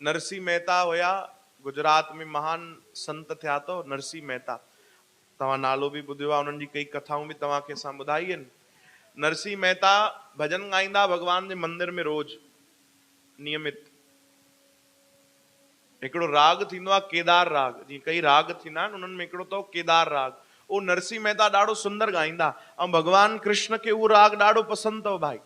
नरसिंह मेहता हुया गुजरात में महान संत थिया तो नरसिंह मेहता। तव्हां नालो भी ॿुधियो आहे, उन्हनि जी कई कथाऊं भी तव्हांखे असां ॿुधाई आहिनि। नरसिंह मेहता भजन गाईंदा भगवान जे मंदिर में रोज नियमित। हिकिड़ो राग थींदो आहे केदार राग, जीअं कई राग थींदा आहिनि उन्हनि में हिकिड़ो अथव केदार राग। उहो नरसिंह मेहता ॾाढो सुंदर गाईंदा ऐं भगवान कृष्ण खे उहो राग ॾाढो पसंदि अथव भाई,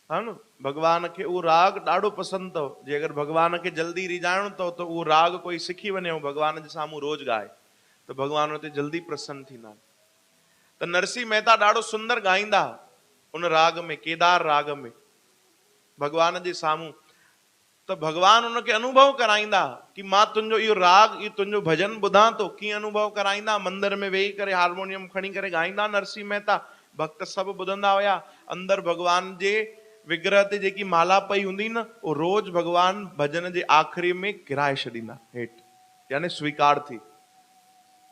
हा न। भगवान खे उहो राग ॾाढो पसंदि अथव। जे अगरि भगवान खे जल्दी रिझाइणो अथव त उहो राग कोई सिखी वञे ऐं भगवान जे साम्हूं रोज गाए त भगवान उते जल्दी प्रसन्न थींदा आहिनि। त नरसिंह मेहता ॾाढो सुंदर गाईंदा उन राग में, केदार राग में भगवान जे साम्हूं। त भगवान उनखे अनुभव कराईंदा कि मां तुंहिंजो इहो राग, इहो तुंहिंजो भजन ॿुधां थो। कीअं अनुभव कराईंदा? मंदिर में वेही करे हारमोनियम खणी करे गाईंदा नरसिंह मेहता। भक्त सभु ॿुधंदा हुया। अंदर भगवान जे विग्रह ते जेकी माला पई हूंदी न, उहो रोज भगवान भजन जे आख़िरी में गिराए छॾींदा हेठि, यानी स्वीकार थी।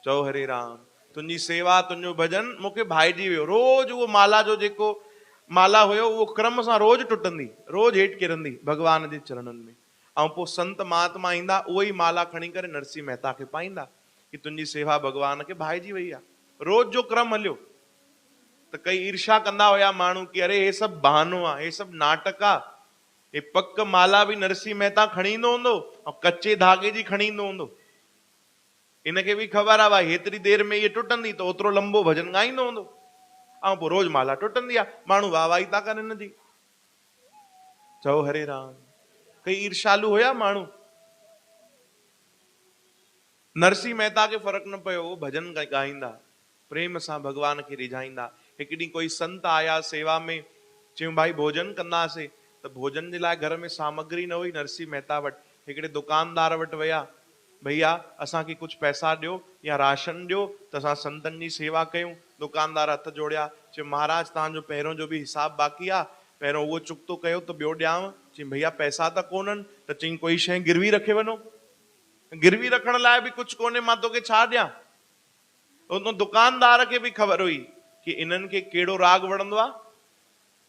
चओ हरे राम, तुंहिंजी सेवा तुंहिंजो भजन मूंखे भाइजी वियो। रोज उहो माला जो जेको माला हुयो उहो क्रम सां रोज टुटंदी, रोज हेठि किरंदी भगवान जे चरणनि में। ऐं पोइ संत महात्मा ईंदा, उहो ई माला खणी करे नरसिंह मेहता खे पाईंदा कि तुंहिंजी सेवा भगवान खे भाइजी वई आहे। रोज जो क्रम हलियो। त कई ईर्षा कंदा हुया माण्हू कि अरे हे सभु बहानो आहे, हे सभु नाटक आहे। हे पक माला बि नरसिंह मेहता खणी ईंदो हूंदो ऐं कचे धागे जी खणी ईंदो हूंदो। इनखे बि ख़बर आहे भाई हेतिरी देर में इहे टुटंदी त ओतिरो लंबो भजन ॻाईंदो हूंदो। ऐं पोइ रोज माला टुटंदी आहे, माण्हू वाह वाही था कनि हिनजी। चओ हरे राम। कई ईर्षालु हुया माण्हू। नरसिंह मेहता खे फ़र्क़ु न पियो, भजन ॻाईंदा, प्रेम सां भगवान खे रिझाईंदा। हिकु ॾींहुं कोई संत आया सेवा में, चयूं भाई भोजन कंदासीं। त भोजन जे लाइ घर में सामग्री न हुई नरसिंह मेहता वटि। हिकिड़े दुकानदार वटि विया, भैया असांखे कुझु पैसा ॾियो या राशन ॾियो त असां संतनि जी सेवा कयूं। दुकानदार हथ जोड़िया, चयो महाराज तव्हांजो पहिरियों जो बि हिसाब बाक़ी आहे, पहिरियों उहो चुकतो कयो त ॿियो ॾियांव। चई भैया पैसा त कोन्हनि। त चई कोई शइ गिरवी रखे वञो। गिरवी रखण लाइ बि कुझु कोन्हे, मां तोखे छा ॾियां। उन दुकानदार खे बि ख़बर हुई कि इन्हनि खे कहिड़ो राग वणंदो आहे।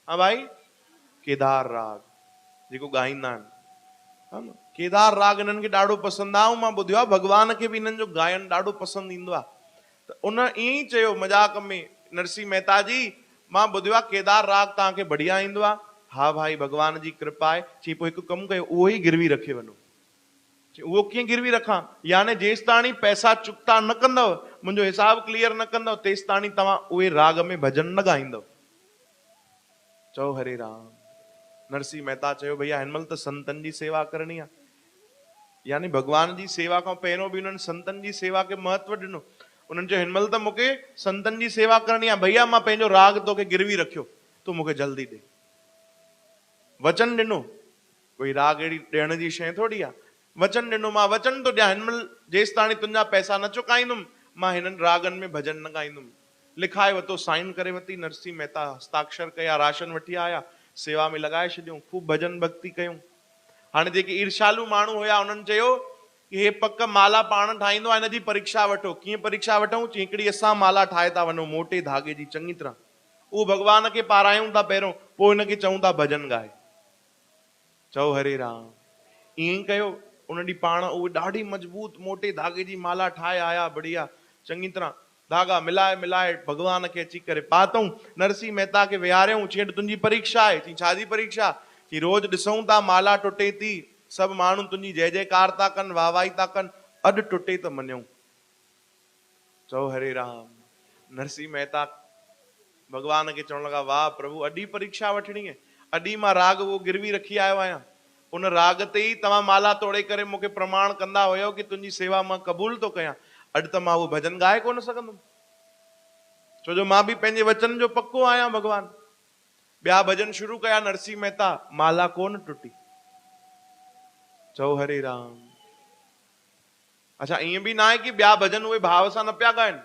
हा भाई, केदार राग जेको गाईंदा आहिनि, हा न। केदार राग इन्हनि खे ॾाढो पसंदि आहे। ऐं मां ॿुधियो आहे भगवान खे बि इन्हनि जो गायन ॾाढो पसंदि ईंदो आहे। त उन ईअं ई चयो मजाक में, नरसिंह मेहता जी मां ॿुधियो आहे केदार राग तव्हांखे बढ़िया ईंदो आहे। हा भाई भगवान जी कृपा आहे। चई पोइ हिकु कमु कयो, उहो ई गिरवी रखे वञो। उहो कीअं गिरवी रखां? यानी जेसि ताणी पैसा चुकता न कंदव, मुंहिंजो हिसाब क्लियर न कंदव, तेसि ताणी तव्हां उहे राग में भजन न ॻाईंदव। चओ हरे राम। नरसिंह मेहता चयो भैया हिन महिल त संतनि जी सेवा करणी आहे। यानी भगवान जी सेवा खां पहिरियों बि उन्हनि संतनि जी सेवा खे महत्व ॾिनो। उन्हनि चयो हिन महिल त मूंखे संतनि जी सेवा करणी आहे, भैया मां पंहिंजो राग तोखे गिरवी रखियो, तूं मूंखे जल्दी ॾे। वचन ॾिनो, कोई राग अहिड़ी ॾियण जी शइ थोरी आहे। वचन ॾिनो, मां वचन थो ॾियां हिन महिल जेसि ताणी तुंहिंजा पैसा न चुकाईंदुमि मां हिननि रागनि में भजन न ॻाईंदुमि। लिखाए वरितो, साइन करे वरिती नरसिंह मेहता, हस्ताक्षर कया, राशन वठी आया, सेवा में लॻाए छॾियूं, ख़ूब भजन भक्ति कयूं। हाणे जेके ईर्षालु माण्हू हुया उन्हनि चयो कि हे पक माला पाण ठाहींदो आहे, हिनजी परीक्षा वठो। कीअं परीक्षा वठूं? चई हिकिड़ी असां माला ठाहे था वञूं मोटे धागे जी चङी तरह, उहो भगवान खे पारायूं था पहिरियों, पोइ हिनखे चऊं था भजन ॻाए। चओ हरे राम। ईअं कयो। उन ॾींहुं पाण उहे ॾाढी मज़बूत मोटे धागे जी माला ठाहे आया, बढ़िया चङी तरह धागा मिलाए मिलाए भगवान खे अची करे पातऊं। नरसिंह मेहता खे विहारियऊं। चई तुंहिंजी परीक्षा आहे। चई छाजी परीक्षा? कि रोज ॾिसूं था माला टुटे थी, सभु माण्हू तुंहिंजी जय जयकार था कनि, वाह वाही था कनि, अॼु टुटे त मञूं। चओ हरे राम। नरसिंह मेहता भगवान खे चवण लॻा, वाह प्रभु अॼु ई परीक्षा वठणी आहे। अॼु ई मां राग उहो गिरवी रखी आयो आहियां। उन राग ते ई तव्हां माला तोड़े करे मूंखे प्रमाण कंदा हुयो कि तुंहिंजी सेवा मां क़बूल थो कयां। अॼु त मां उहो भजन ॻाए कोन सघंदुमि, छो जो मां बि पंहिंजे वचन जो पक्को आहियां भगवान। ॿिया भजन शुरू कया नरसिंह मेहता, माला कोन टुटी। चओ हरे राम। अच्छा ईअं बि न आहे कि ॿिया भजन उहे भाव सां न पिया ॻाइनि,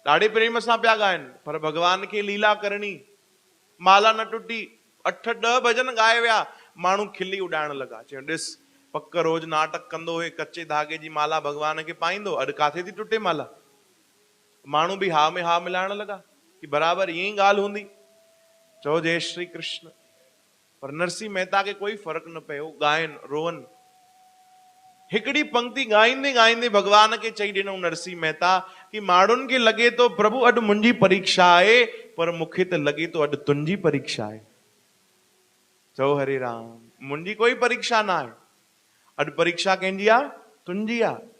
ॾाढे प्रेम सां पिया ॻाइनि, पर भगवान खे लीला करणी। माला न टुटी, 8-10 भजन ॻाए विया, माण्हू खिली उॾाइण लॻा। चयो ॾिस पक रोज नाटक कंदो हुए, कचे धागे जी माला भगवान खे पाईंदो, अॼु काथे थी टुटे माला। माण्हू बि हा में हा मिलाइण लॻा कि बराबरि ईअं ई ॻाल्हि हूंदी। चओ जय श्री कृष्ण। पर नरसिंह मेहता के कोई फर्क न पियो, गायन रोवन। हिकड़ी पंक्ति गाईंदे गाईंदे भगवान के चई ॾिनो नरसिंह मेहता कि माण्हुनि खे लॻे तो प्रभु अॼु मुंहिंजी परीक्षा आहे, पर मूंखे त लॻे तो अॼु तुंहिंजी परीक्षा आहे। चओ हरे राम, मुंहिंजी कोई परीक्षा न आहे, अॼु परीक्षा कंहिंजी आहे? तुंहिंजी आहे।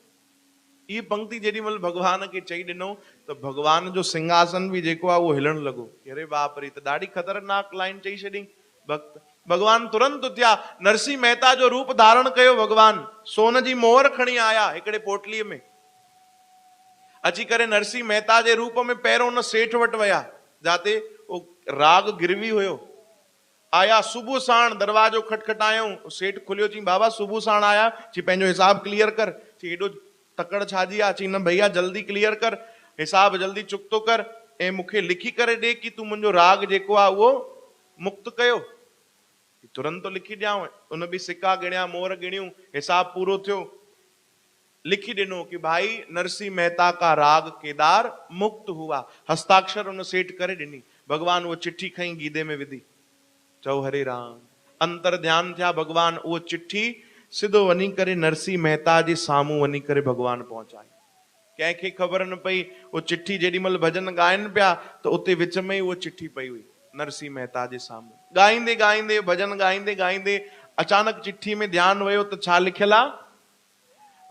ये पंक्ति जेॾी महिल भगवान खे चई ॾिनो त भगवान जो सिंहासन बि जेको आहे उहो हिलण लॻो। अरे बाप रे, त ॾाढी ख़तरनाक लाइन चई छॾी भक्त। भगवान तुरंत उथिया, नरसिंह मेहता जो रूप धारण कयो। भगवान सोन जी मोहर खणी आया हिकिड़े पोटलीअ में, अची करे नरसिंह मेहता जे रूप में पहिरों उन सेठ वटि विया जाते वो राग गिरवी हुयो। आया सुबह साण, दरवाजो खटखटायूं, सेठ खुलियो, चई बाबा सुबह साण आया, चई पंहिंजो हिसाब क्लियर कर। चई हेॾो तकड़ छाजी आहे? चई न भैया जल्दी क्लियर कर, हिसाब जल्दी चुकतो कर ऐं मूंखे लिखी करे ॾे कि तूं मुंहिंजो राग जेको आहे उहो मुक्त कयो। तुरंत लिखी ॾियांव। उन बि सिक्का गिणिया, मोहर गिणियूं, हिसाब पूरो थियो, लिखी ॾिनो कि भाई नरसिंह मेहता का राग केदार मुक्त हुआ। हस्ताक्षर उन सेठ करे ॾिनी। भगवान वो चिट्ठी खई गीदे में विधी। चओ हरे राम, अंतर ध्यान थिया भगवान उहो चिट्ठी सिधो वञी करे नरसिंह मेहता जे साम्हूं वञी करे भगवान पहुचाई। कंहिंखे ख़बर न पई। वो चिट्ठी जेॾी महिल भजन गाइनि पिया त उते विच में ई उहो चिट्ठी पई हुई नरसिंह मेहता जे साम्हूं। गाईंदे गाईंदे भजन गाईंदे गाईंदे अचानक चिट्ठी में ध्यानु वियो त छा लिखियल आहे?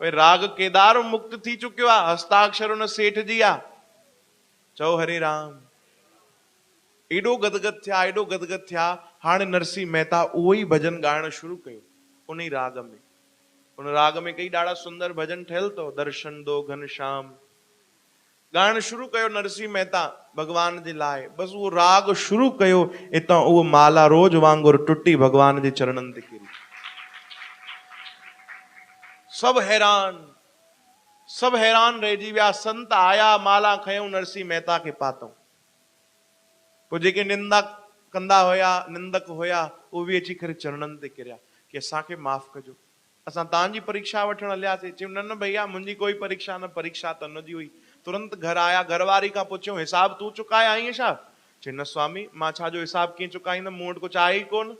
भई राग केदार मुक्त थी चुकियो आहे, हस्ताक्षर उन सेठ जी आहे। चओ हरे राम। एॾो गदगद थिया, एॾो गदगद थिया। हाणे नरसिंह मेहता उहो ई भजन गाइण शुरू कयो उन ई राग में। उन राग में कई ॾाढा सुंदर भजन ठहियल अथव, दर्शन दो घनश्याम। गाइण शुरू कयो नरसिंह मेहता भगवान जे लाइ। बसि उहो राग शुरू कयो, हितां उहो माला रोज वांगुरु टुटी भगवान जे चरणनि ते किरी। सब हैरान रहिजी विया। संत आया, माला खयूं, नरसिंह मेहता खे पातऊं। पोइ जेके निंदा कंदा हुया, निंदक हुया, उहे बि अची करे चरणनि ते किरिया कि असांखे माफ़ कजो, असां तव्हांजी परीक्षा वठण हलियासीं। चयूं न न भैया, मुंहिंजी कोई परीक्षा न, परीक्षा त हुनजी हुई। तुरंत घर आया, घरवारी खां पुछियो हिसाब तूं चुकाए आई छा? चई न स्वामी, मां छाजो हिसाब कीअं चुकाईंदमि, मूं वटि कुझु आहे ई कोन।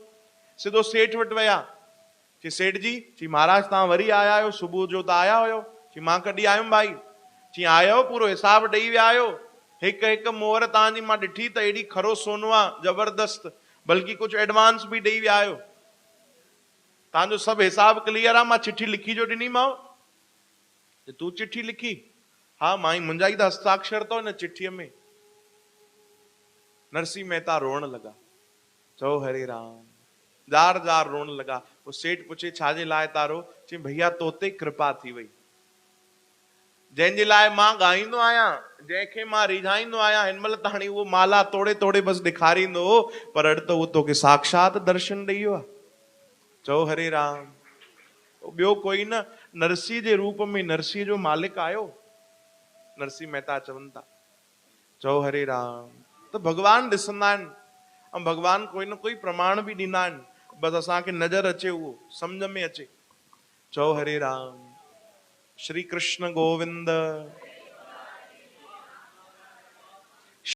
सिधो सेठ वटि विया। चई सेठ जी, चई महाराज तव्हां वरी आया आहियो, सुबुह जो त आया हुयो। चई मां कॾहिं आयुमि भाई? चई आयो, पूरो हिसाब ॾेई विया आहियो। हिकु हिकु मोहर तव्हांजी मां ॾिठी त एॾी खरो सोनो आहे, जबरदस्त, बल्कि कुझु एडवांस बि ॾेई विया आहियो। तव्हांजो सभु हिसाब क्लियर आहे। मां चिठी लिखी जो ॾिनीमांव। तूं चिठी लिखी? हा मां ई, मुंहिंजा ई त हस्ताक्षर अथव हिन चिठीअ में। नरसिंह मेहता रोअण लॻा। चओ हरे राम, जार जार रोअण लॻा। पोइ सेठ पुछे छाजे लाइ तारो? चई भैया तो ते कृपा थी वई, जंहिंजे लाइ मां ॻाईंदो आहियां, जंहिंखे मां रिझाईंदो आहियां, हिन महिल ताणी उहो माला तोड़े तोड़े बसि ॾेखारींदो हो, पर अॼु त उहो तोखे साक्षात दर्शन ॾेई वियो आहे। चओ हरे राम। ॿियो कोई न, नरसिंह जे रूप में नरसिंह जो मालिक आयो। नरसिंह मेहता चवनि था। चओ हरे राम। त भगवान ॾिसंदा आहिनि ऐं भगवान कोई न कोई प्रमाण बि ॾींदा आहिनि, बसि असांखे नज़र अचे, उहो सम्झ में अचे। चओ हरे राम। श्री कृष्ण गोविंद।